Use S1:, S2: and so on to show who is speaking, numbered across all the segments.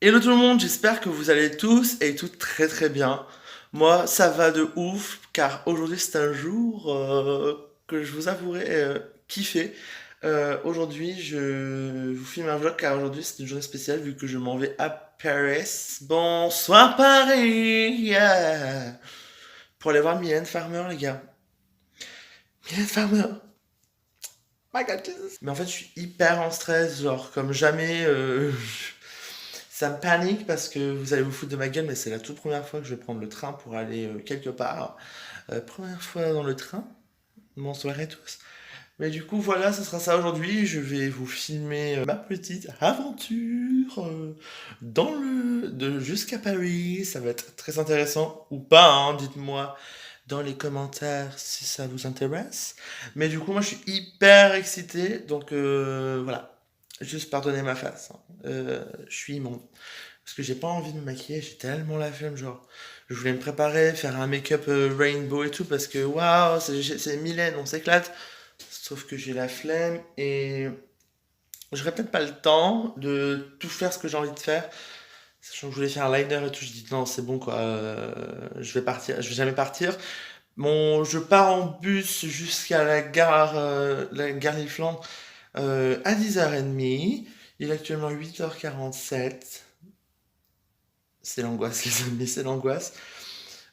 S1: Hello tout le monde, j'espère que vous allez tous et toutes très très bien. Moi, ça va de ouf, car aujourd'hui c'est un jour que je vous avouerai kiffer. Aujourd'hui, je vous filme un vlog car aujourd'hui c'est une journée spéciale vu que je m'en vais à Paris. Bonsoir Paris, yeah. Pour aller voir Mylène Farmer les gars. Mylène Farmer. My God, Jesus. Mais en fait, je suis hyper en stress, genre comme jamais. Ça me panique parce que vous allez vous foutre de ma gueule, mais c'est la toute première fois que je vais prendre le train pour aller quelque part. Première fois dans le train. Bonsoir à tous. Mais du coup, voilà, ce sera ça aujourd'hui. Je vais vous filmer ma petite aventure jusqu'à Paris. Ça va être très intéressant ou pas, hein, dites-moi dans les commentaires si ça vous intéresse. Mais du coup, moi, je suis hyper excité. Donc voilà, juste pardonnez ma face, hein. Je suis immonde. Parce que j'ai pas envie de me maquiller, j'ai tellement la flemme, genre. Je voulais me préparer, faire un make-up rainbow et tout, parce que waouh, c'est Mylène, on s'éclate. Sauf que j'ai la flemme et j'aurais peut-être pas le temps de tout faire ce que j'ai envie de faire. Sachant que je voulais faire un liner et tout, je dis non, c'est bon quoi, je vais partir, je vais jamais partir. Bon, je pars en bus jusqu'à la gare Lille-Flandre à 10h30. Il est actuellement 8h47. C'est l'angoisse, les amis, c'est l'angoisse.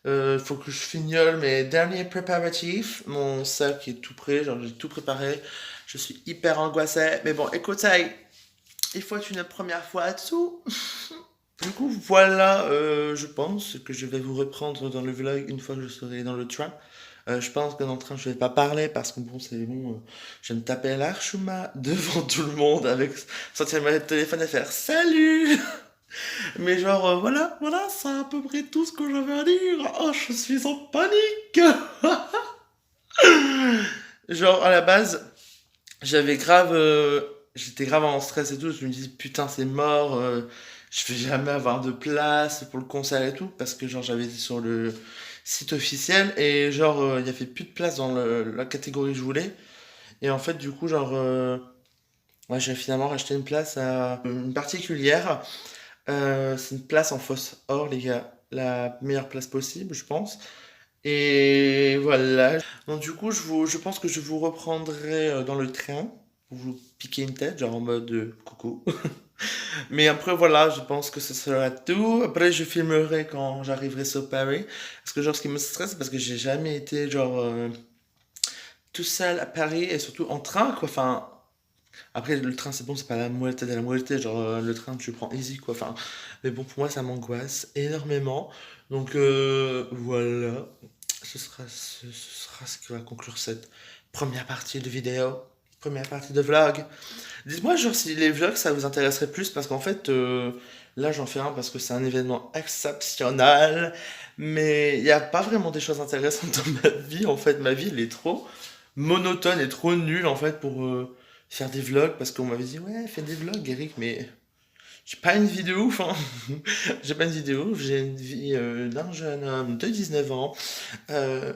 S1: Faut que je fignole mes derniers préparatifs. Mon sac est tout prêt, genre j'ai tout préparé. Je suis hyper angoissé. Mais bon, écoutez, il faut une première fois à tout. Du coup, voilà, je pense que je vais vous reprendre dans le vlog une fois que je serai dans le train. Je pense que dans le train, je vais pas parler parce que bon, c'est bon. Je vais me taper l'archuma devant tout le monde avec sortir mon téléphone et faire salut! Mais genre, voilà, c'est à peu près tout ce que j'avais à dire. Oh, je suis en panique. Genre, à la base, j'avais grave, j'étais grave en stress et tout. Je me disais, putain, c'est mort. Je vais jamais avoir de place pour le concert et tout. Parce que, genre, j'avais été sur le site officiel et, genre, il y avait plus de place dans la catégorie que je voulais. Et en fait, du coup, genre, ouais, j'ai finalement racheté une place à une particulière. C'est une place en fosse or, les gars. La meilleure place possible, je pense. Et voilà. Donc, du coup, je pense que je vous reprendrai dans le train pour vous piquer une tête, genre en mode coucou. Mais après, voilà, je pense que ce sera tout. Après, je filmerai quand j'arriverai sur Paris. Parce que, genre, ce qui me stresse, c'est parce que j'ai jamais été, genre, tout seul à Paris et surtout en train, quoi. Enfin, après, le train, c'est bon, c'est pas la moitié de la moitié. Genre, le train, tu le prends easy, quoi. Enfin, mais bon, pour moi, ça m'angoisse énormément. Donc, voilà. Ce sera ce qui va conclure cette première partie de vidéo. Première partie de vlog. Dites-moi, genre, si les vlogs, ça vous intéresserait plus. Parce qu'en fait, là, j'en fais un parce que c'est un événement exceptionnel. Mais il n'y a pas vraiment des choses intéressantes dans ma vie. En fait, ma vie, elle est trop monotone et trop nulle, en fait, pour faire des vlogs. Parce qu'on m'avait dit, ouais, fais des vlogs, Eric, mais j'ai pas une vie de ouf, hein. J'ai pas une vie de ouf, j'ai une vie d'un jeune homme de 19 ans euh,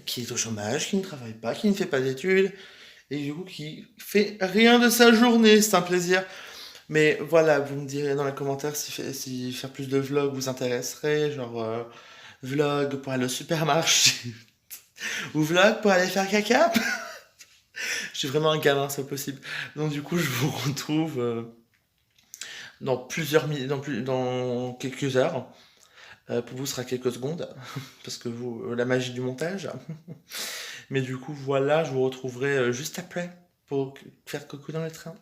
S1: qui est au chômage, qui ne travaille pas, qui ne fait pas d'études et du coup qui fait rien de sa journée. C'est un plaisir. Mais voilà, vous me direz dans les commentaires si faire plus de vlogs vous intéresserait, genre vlog pour aller au supermarché ou vlog pour aller faire caca. Je suis vraiment un gamin, c'est possible. Donc du coup, je vous retrouve dans dans quelques heures. Pour vous, ce sera quelques secondes, parce que vous, la magie du montage. Mais du coup, voilà, je vous retrouverai juste après pour faire coucou dans le train.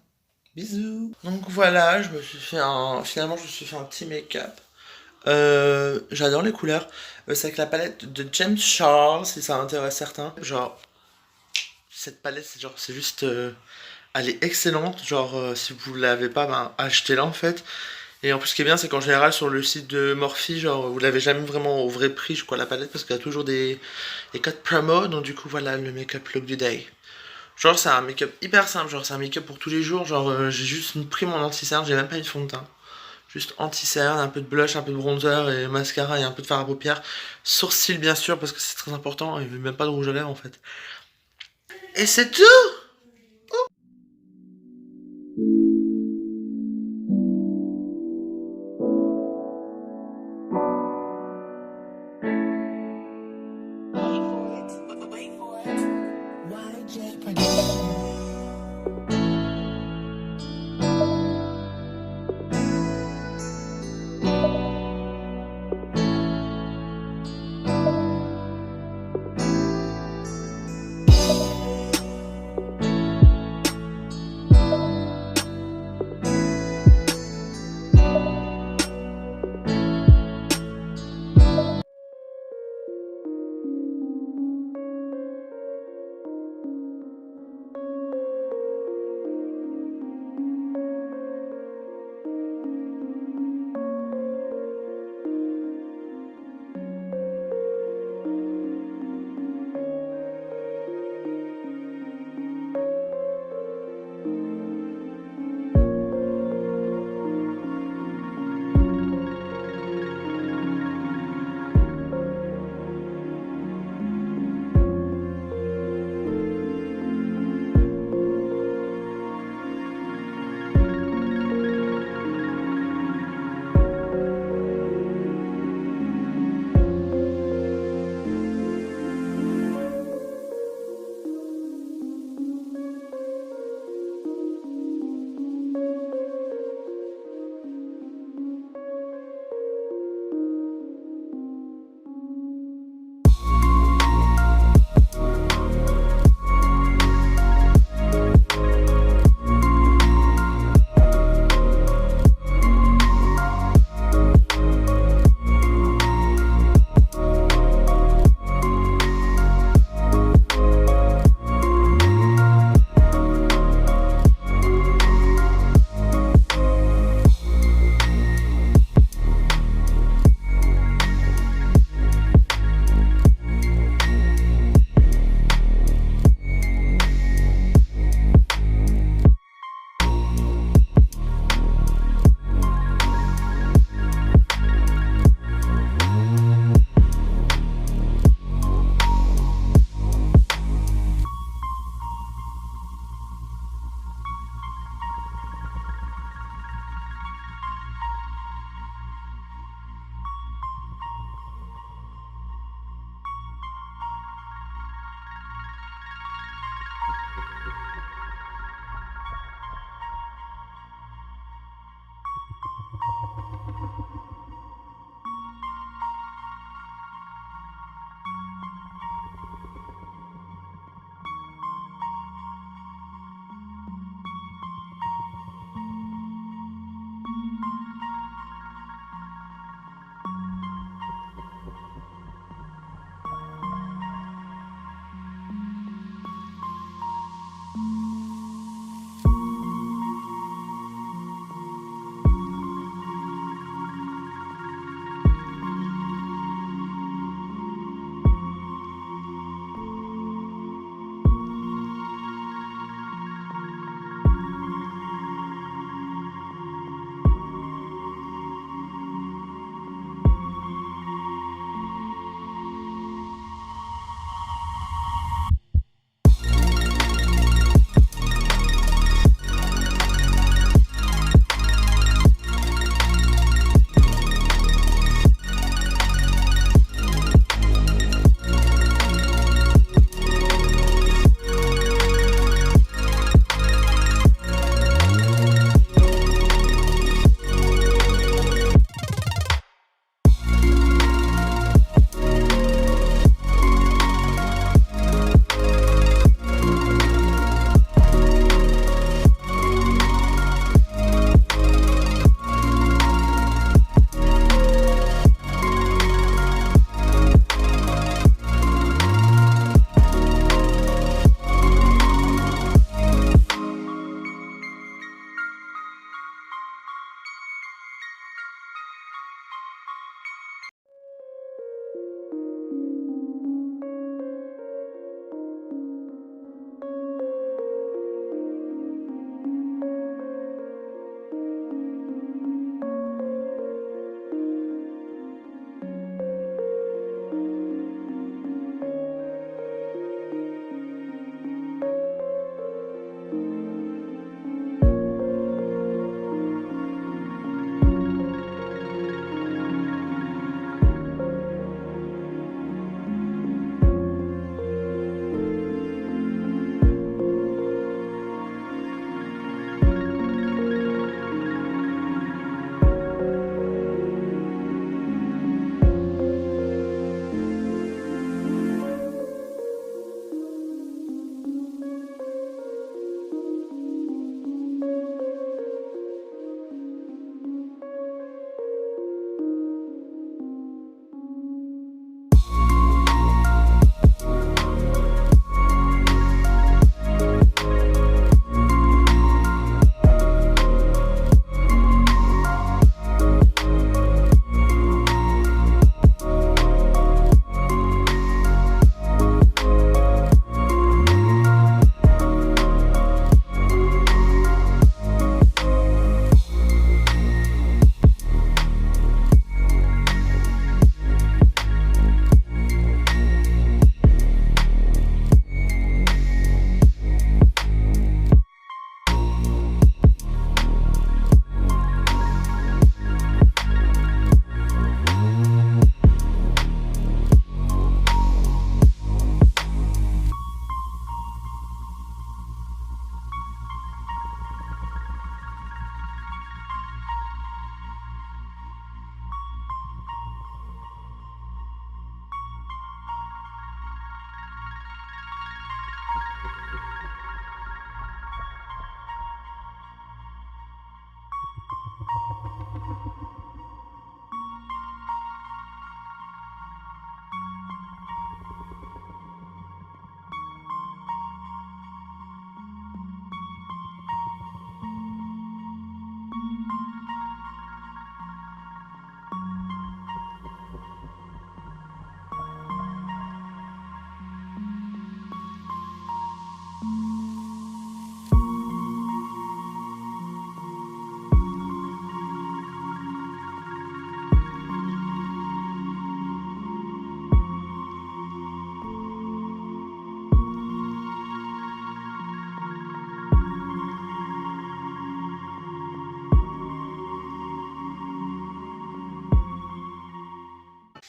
S1: Bisous. Donc voilà, finalement, je me suis fait un petit make-up. J'adore les couleurs. C'est avec la palette de James Charles, si ça intéresse certains. Genre, cette palette, c'est juste, elle est excellente. Genre, si vous l'avez pas, ben, achetez-la en fait. Et en plus, ce qui est bien, c'est qu'en général, sur le site de Morphe, genre, vous l'avez jamais vraiment au vrai prix, je crois, la palette, parce qu'il y a toujours des codes promo. Donc, du coup, voilà le make-up look du day. Genre, c'est un make-up hyper simple, genre, c'est un make-up pour tous les jours. Genre, j'ai juste pris mon anti-cerne, j'ai même pas eu de fond de teint. Juste anti-cerne, un peu de blush, un peu de bronzer et mascara et un peu de fard à paupières. Sourcils, bien sûr, parce que c'est très important. Et même pas de rouge à lèvres, en fait. Et c'est tout!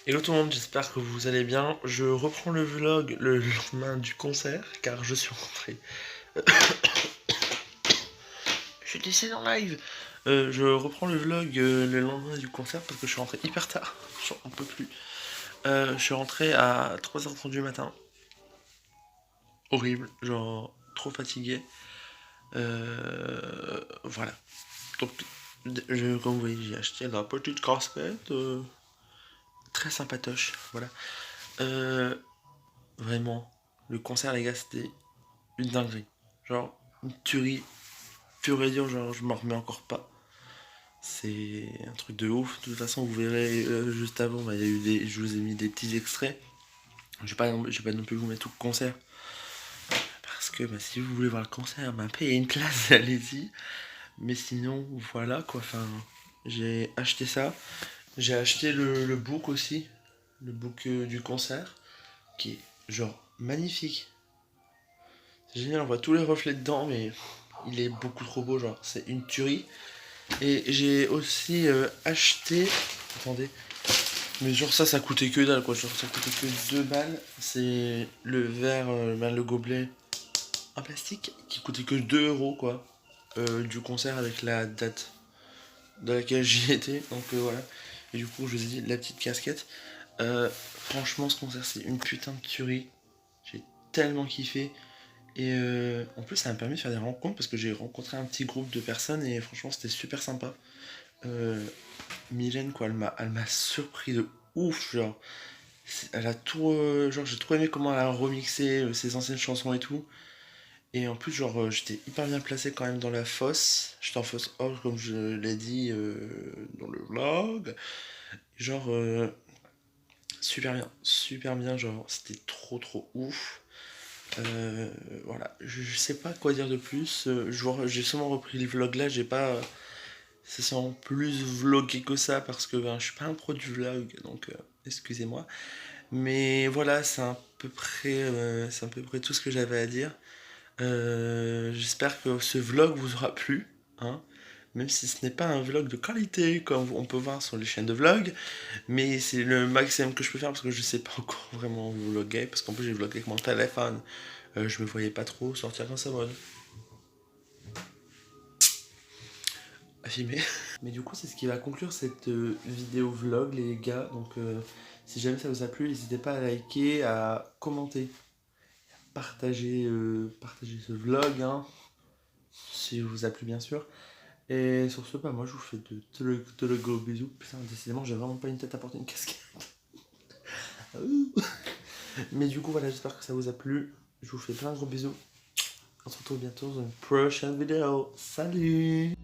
S1: Hello tout le monde, j'espère que vous allez bien. Je reprends le vlog le lendemain du concert car je suis rentré. Je suis décédé en live. Je reprends le vlog le lendemain du concert parce que je suis rentré hyper tard. J'en peux plus. Je suis rentré à 3h30 du matin. Horrible, genre trop fatigué. Voilà. Donc, comme vous voyez, j'ai acheté la petite casquette. Très sympatoche, voilà. Vraiment, le concert, les gars, c'était une dinguerie. Genre, une tuerie pure et dure, genre, je m'en remets encore pas. C'est un truc de ouf. De toute façon, vous verrez juste avant, bah, je vous ai mis des petits extraits. Je vais pas non plus vous mettre tout le concert. Parce que bah, si vous voulez voir le concert, bah, payez une place, allez-y. Mais sinon, voilà quoi. Enfin, j'ai acheté ça. J'ai acheté le book aussi. Le book du concert. Qui est genre magnifique. C'est génial, on voit tous les reflets dedans, mais il est beaucoup trop beau, genre c'est une tuerie. Et j'ai aussi acheté. Attendez. Mais genre ça coûtait que dalle quoi, genre ça coûtait que 2 balles. C'est le verre, le gobelet en plastique qui coûtait que 2 € quoi. Du concert avec la date de laquelle j'y étais. Donc voilà. Et du coup je vous ai dit la petite casquette. Franchement ce concert c'est une putain de tuerie. J'ai tellement kiffé. Et en plus, ça m'a permis de faire des rencontres parce que j'ai rencontré un petit groupe de personnes et franchement, c'était super sympa. Euh, Mylène, quoi, elle m'a surpris de ouf. Genre, elle a tout. Genre, j'ai trop aimé comment elle a remixé ses anciennes chansons et tout. Et en plus, genre, j'étais hyper bien placé quand même dans la fosse. J'étais en fosse off, comme je l'ai dit dans le vlog. Genre, super bien. Genre, c'était trop ouf. Voilà, je sais pas quoi dire de plus. J'ai seulement repris le vlog là, j'ai pas. Ça sent plus vlogué que ça parce que ben, je suis pas un pro du vlog, donc excusez-moi. Mais voilà, c'est à peu près tout ce que j'avais à dire. J'espère que ce vlog vous aura plu, hein. Même si ce n'est pas un vlog de qualité comme on peut voir sur les chaînes de vlog, mais c'est le maximum que je peux faire parce que je sais pas encore vraiment vlogger, parce qu'en plus j'ai vlogué avec mon téléphone. Je me voyais pas trop sortir dans sa mode. À filmer. Mais du coup, c'est ce qui va conclure cette vidéo vlog, les gars. Donc, si jamais ça vous a plu, n'hésitez pas à liker, à commenter, partager ce vlog, hein, si vous a plu, bien sûr. Et sur ce, bah, moi, je vous fais de le gros bisous. Putain, décidément, j'ai vraiment pas une tête à porter une casquette. Mais du coup, voilà, j'espère que ça vous a plu. Je vous fais plein de gros bisous. On se retrouve bientôt dans une prochaine vidéo. Salut!